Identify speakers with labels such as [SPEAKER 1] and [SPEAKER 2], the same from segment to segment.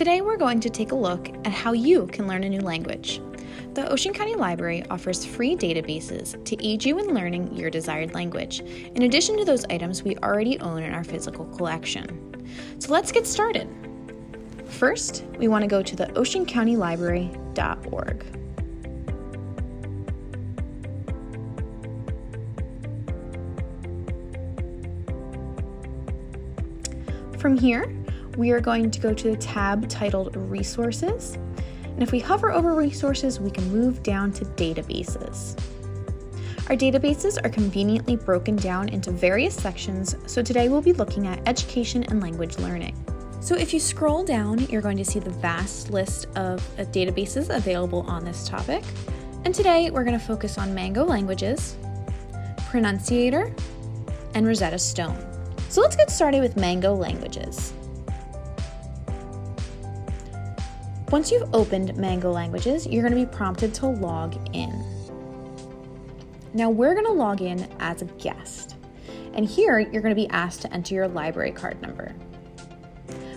[SPEAKER 1] Today we're going to take a look at how you can learn a new language. The Ocean County Library offers free databases to aid you in learning your desired language, in addition to those items we already own in our physical collection. So let's get started. First, we want to go to the oceancountylibrary.org. From here, we are going to go to the tab titled Resources, and if we hover over Resources, we can move down to Databases. Our databases are conveniently broken down into various sections, so today we'll be looking at education and language learning. So if you scroll down, you're going to see the vast list of databases available on this topic, and today we're going to focus on Mango Languages, Pronunciator, and Rosetta Stone. So let's get started with Mango Languages. Once you've opened Mango Languages, you're going to be prompted to log in. Now we're going to log in as a guest, and here you're going to be asked to enter your library card number.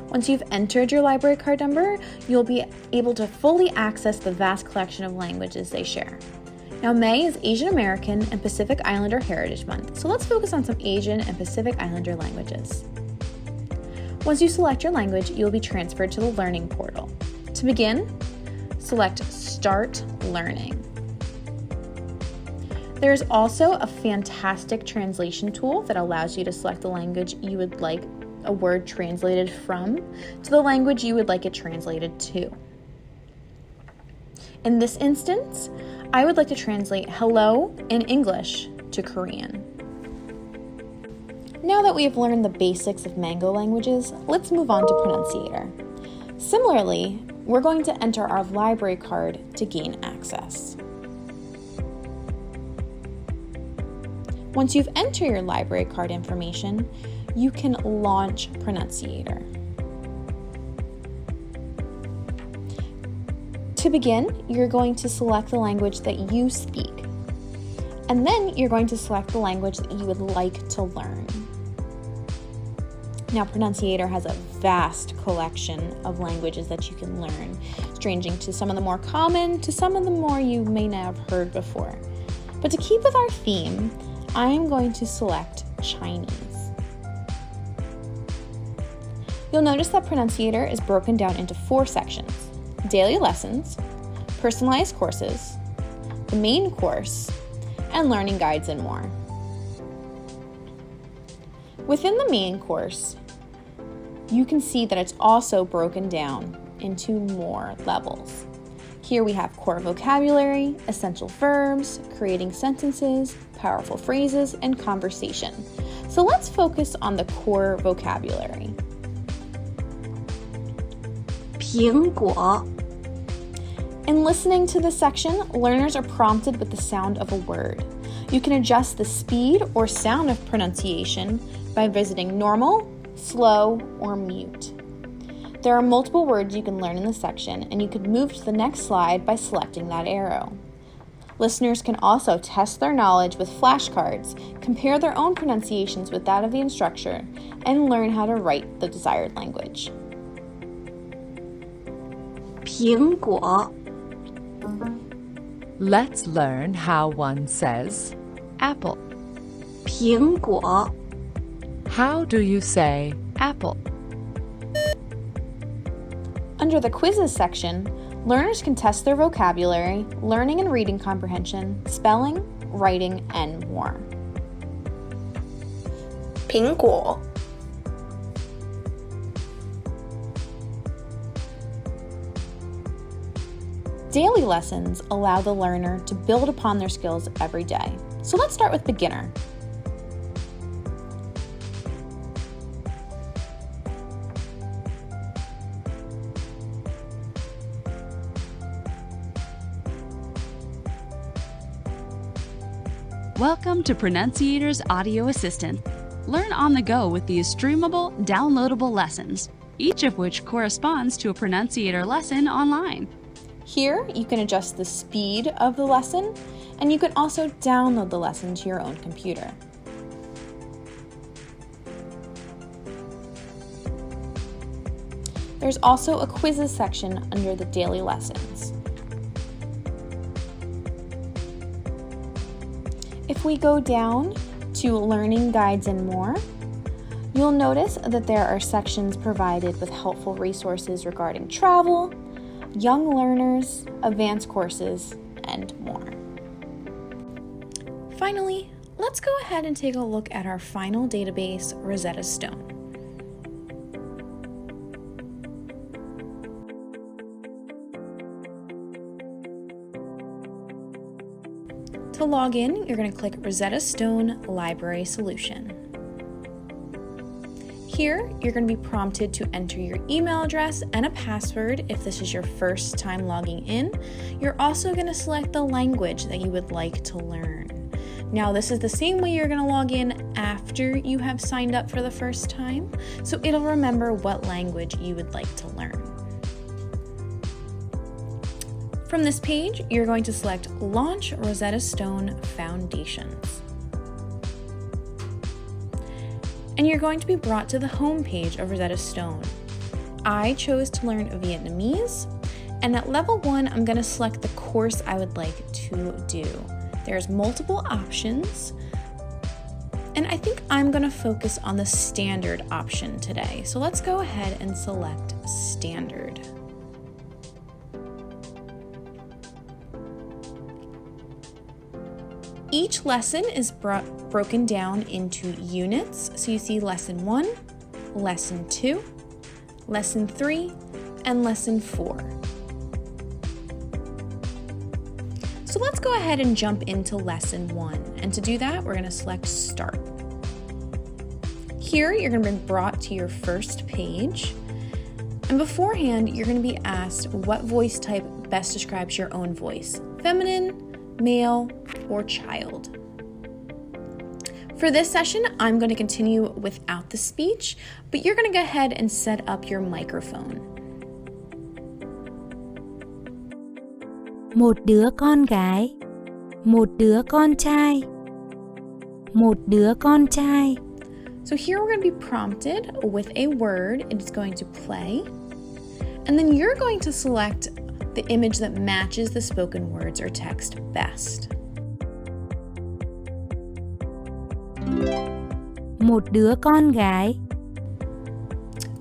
[SPEAKER 1] Once you've entered your library card number, you'll be able to fully access the vast collection of languages they share. Now, May is Asian American and Pacific Islander Heritage Month, so let's focus on some Asian and Pacific Islander languages. Once you select your language, you'll be transferred to the Learning portal. To begin, select Start Learning. There's also a fantastic translation tool that allows you to select the language you would like a word translated from to the language you would like it translated to. In this instance, I would like to translate hello in English to Korean. Now that we have learned the basics of Mango languages, let's move on to Pronunciator. Similarly, we're going to enter our library card to gain access. Once you've entered your library card information, you can launch Pronunciator. To begin, you're going to select the language that you speak, and then you're going to select the language that you would like to learn. Now, Pronunciator has a vast collection of languages that you can learn, ranging to some of the more common to some of the more you may not have heard before. But to keep with our theme, I'm going to select Chinese. You'll notice that Pronunciator is broken down into 4 sections: daily lessons, personalized courses, the main course, and learning guides and more. Within the main course, you can see that it's also broken down into more levels. Here we have core vocabulary, essential verbs, creating sentences, powerful phrases, and conversation. So let's focus on the core vocabulary.
[SPEAKER 2] 苹果
[SPEAKER 1] In listening to this section, learners are prompted with the sound of a word. You can adjust the speed or sound of pronunciation by visiting normal, slow, or mute. There are multiple words you can learn in this section, and you could move to the next slide by selecting that arrow. Listeners can also test their knowledge with flashcards, compare their own pronunciations with that of the instructor, and learn how to write the desired language.
[SPEAKER 2] 苹果
[SPEAKER 3] Let's learn how one says apple.
[SPEAKER 2] 苹果
[SPEAKER 3] How do you say apple?
[SPEAKER 1] Under the quizzes section, learners can test their vocabulary, learning and reading comprehension, spelling, writing, and more.
[SPEAKER 2] 苹果
[SPEAKER 1] Daily lessons allow the learner to build upon their skills every day. So let's start with beginner.
[SPEAKER 4] Welcome to Pronunciator's Audio Assistant. Learn on the go with these streamable, downloadable lessons, each of which corresponds to a Pronunciator lesson online.
[SPEAKER 1] Here, you can adjust the speed of the lesson, and you can also download the lesson to your own computer. There's also a quizzes section under the daily lessons. If we go down to learning guides and more, you'll notice that there are sections provided with helpful resources regarding travel, young learners, advanced courses, and more. Finally, let's go ahead and take a look at our final database, Rosetta Stone. To log in, you're going to click Rosetta Stone Library Solution. Here, you're going to be prompted to enter your email address and a password if this is your first time logging in. You're also going to select the language that you would like to learn. Now, this is the same way you're going to log in after you have signed up for the first time, so it'll remember what language you would like to learn. From this page, you're going to select Launch Rosetta Stone Foundations. And you're going to be brought to the home page of Rosetta Stone. I chose to learn Vietnamese, and at level 1, I'm going to select the course I would like to do. There's multiple options, and I think I'm going to focus on the standard option today. So let's go ahead and select standard. Each lesson is broken down into units, so you see lesson 1, lesson 2, lesson 3, and lesson 4. So let's go ahead and jump into lesson 1, and to do that, we're going to select Start. Here, you're going to be brought to your first page, and beforehand, you're going to be asked what voice type best describes your own voice, feminine, male, or child. For this session, I'm going to continue without the speech, but you're going to go ahead and set up your microphone.
[SPEAKER 5] Một đứa con gái, một đứa con trai, một đứa con trai.
[SPEAKER 1] So here we're going to be prompted with a word, and it's going to play, and then you're going to select the image that matches the spoken words or text best.
[SPEAKER 5] Một đứa con gái.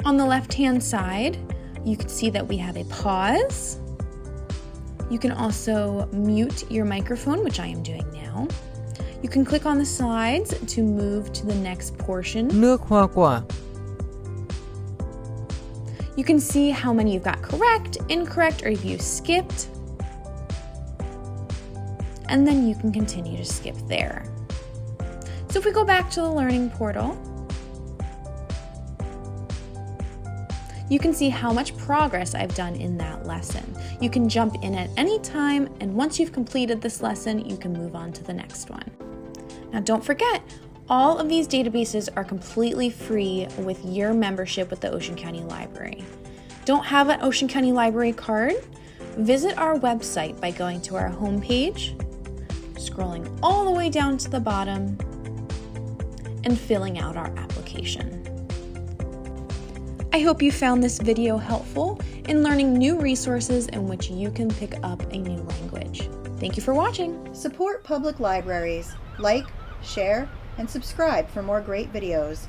[SPEAKER 1] On the left-hand side, you can see that we have a pause. You can also mute your microphone, which I am doing now. You can click on the sides to move to the next portion.
[SPEAKER 6] Nước hoa quả.
[SPEAKER 1] You can see how many you've got correct, incorrect, or if you skipped. And then you can continue to skip there. So if we go back to the learning portal, you can see how much progress I've done in that lesson. You can jump in at any time, and once you've completed this lesson, you can move on to the next one. Now don't forget, all of these databases are completely free with your membership with the Ocean County Library. Don't have an Ocean County Library card? Visit our website by going to our homepage, scrolling all the way down to the bottom, and filling out our application. I hope you found this video helpful in learning new resources in which you can pick up a new language. Thank you for watching.
[SPEAKER 7] Support public libraries. Like, share, and subscribe for more great videos.